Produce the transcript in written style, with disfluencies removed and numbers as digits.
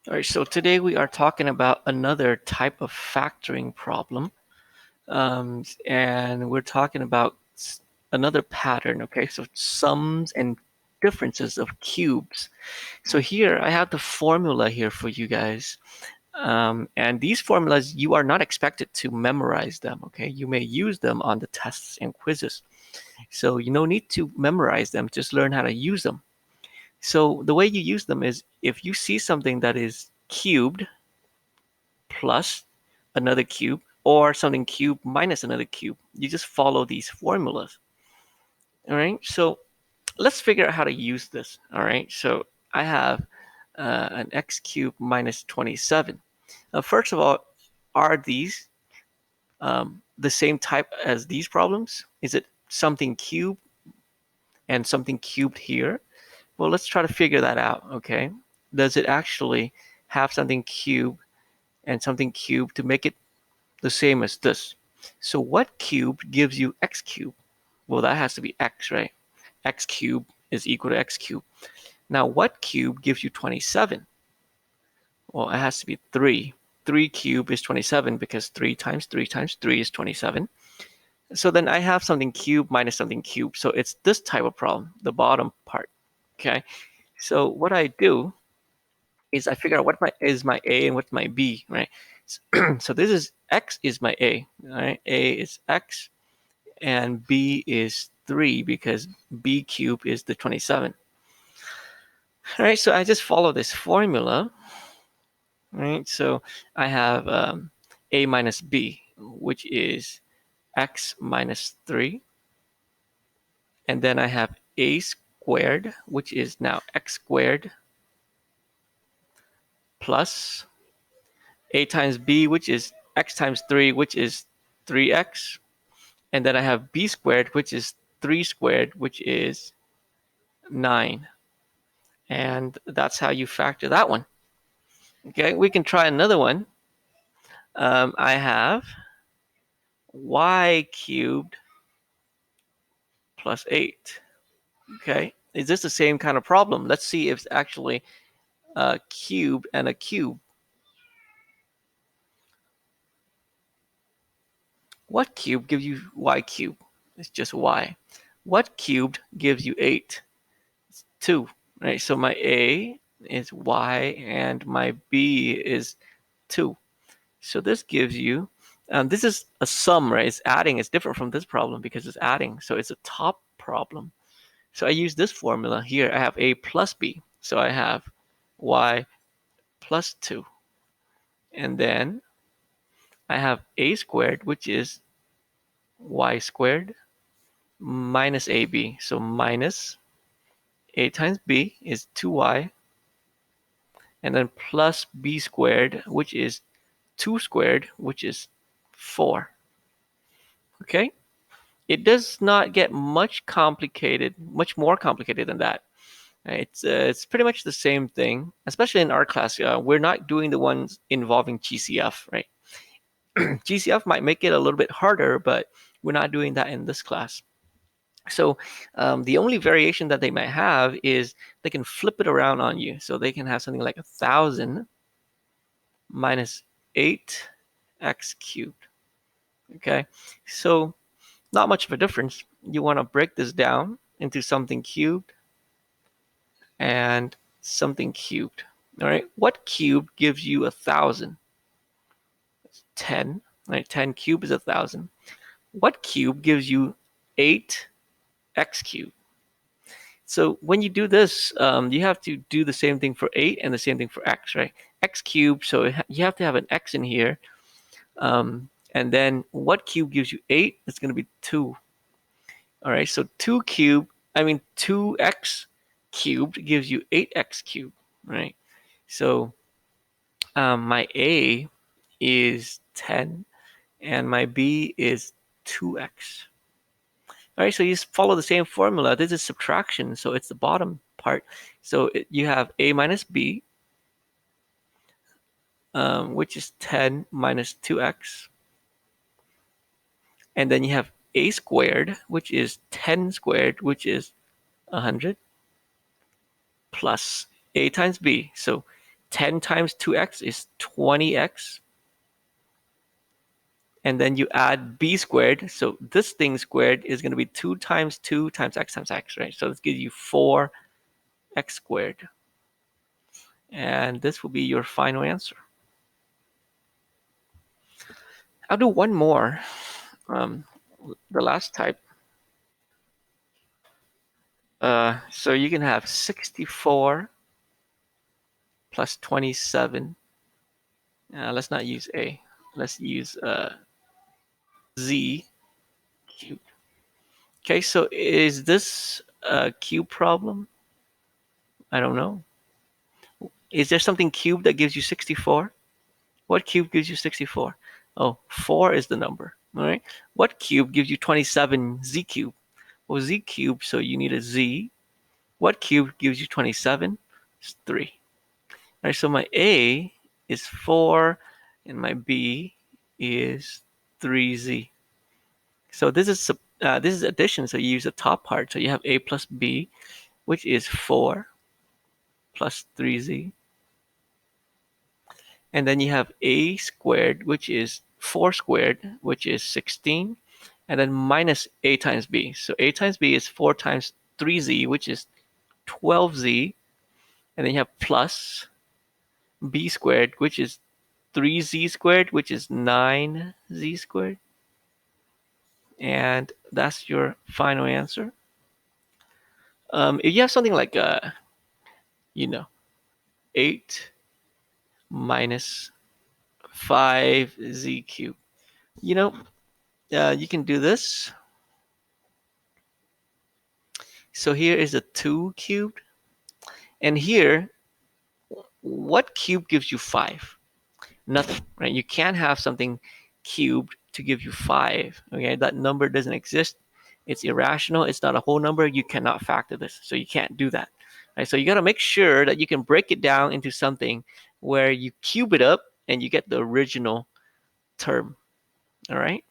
All right, so today we are talking about another type of factoring problem. And we're talking about another pattern, okay? So sums and differences of cubes. So here I have the formula here for you guys. And these formulas, you are not expected to memorize them, okay? You may use them on the tests and quizzes. So you no need to memorize them, just learn how to use them. So the way you use them is if you see something that is cubed, plus another cube or something cubed minus another cube. You just follow these formulas. All right. So let's figure out how to use this. All right. So I have an x cubed minus 27. First of all, are these the same type as these problems? Is it something cubed and something cubed here? Well, let's try to figure that out. Okay. Does it actually have something cubed and something cubed to make it the same as this? So what cubed gives you x cubed? Well, that has to be x, right? X cubed is equal to x cubed. Now, what cube gives you 27? Well, it has to be 3. 3 cubed is 27 because 3 times 3 times 3 is 27. So then I have something cubed minus something cubed. So it's this type of problem, the bottom part. Okay. So what I do is I figure out what is my A and what's my B, right? So this is X is my A, right? A is X and B is 3 because B cubed is the 27. All right, so I just follow this formula, right? So I have A minus B, which is X minus 3. And then I have A squared, which is now X squared plus A times B, which is X times 3, which is 3X. And then I have B squared, which is 3 squared, which is 9. And that's how you factor that one. Okay, we can try another one. I have y cubed plus 8. Okay, is this the same kind of problem? Let's see if it's actually a cube and a cube. What cube gives you y cubed? It's just y. What cubed gives you 8? It's 2. Right, so my a is y and my b is 2. So this gives you, this is a sum, right? It's adding. It's different from this problem because it's adding. So it's a top problem. So I use this formula here. I have a plus b. So I have y plus 2. And then I have a squared, which is y squared minus ab. So minus a times b is 2y. And then plus b squared, which is 2 squared, which is 4. Okay? It does not get much more complicated than that. It's pretty much the same thing, especially in our class. We're not doing the ones involving GCF, right? GCF might make it a little bit harder, but we're not doing that in this class. So the only variation that they might have is they can flip it around on you. So they can have something like 1,000 minus 8x cubed. Okay, so not much of a difference. You want to break this down into something cubed and something cubed. All right, what cube gives you 1,000? It's 10. Right, 10 cubed is 1,000. What cube gives you 8x cubed? So when you do this, you have to do the same thing for 8 and the same thing for x, right? X cubed, so you have to have an x in here. And then what cube gives you 8? It's going to be 2. All right, so 2x cubed gives you 8x cubed, right? So my A is 10 and my B is 2x. All right, so you just follow the same formula. This is subtraction, so it's the bottom part. So you have A minus B, which is 10 minus 2x. And then you have A squared, which is 10 squared, which is 100, plus A times B. So 10 times 2x is 20x. And then you add b squared. So this thing squared is going to be 2 times 2 times x, right? So this gives you 4x squared. And this will be your final answer. I'll do one more. The last type. So you can have 64 plus 27. Let's not use a. Let's use z cubed. Okay, so is this a cube problem? I don't know. Is there something cubed that gives you 64? What cube gives you 64? Oh, 4 is the number. All right. What cube gives you 27 z cubed? Well, z cubed, so you need a z. What cube gives you 27? It's 3. All right, so my a is 4, and my b is 3z. So this is addition, so you use the top part. So you have a plus b, which is 4 plus 3z. And then you have a squared, which is 4 squared, which is 16. And then minus a times b. So a times b is 4 times 3z, which is 12z. And then you have plus b squared, which is 3z squared, which is 9z squared. And that's your final answer. If you have something like, 8 minus 5z cubed, you can do this. So here is a 2 cubed. And here, what cube gives you 5? Nothing, right? You can't have something cubed to give you 5. Okay, that number doesn't exist. It's irrational. It's not a whole number. You cannot factor this. So you can't do that. Right? So you got to make sure that you can break it down into something where you cube it up and you get the original term. All right.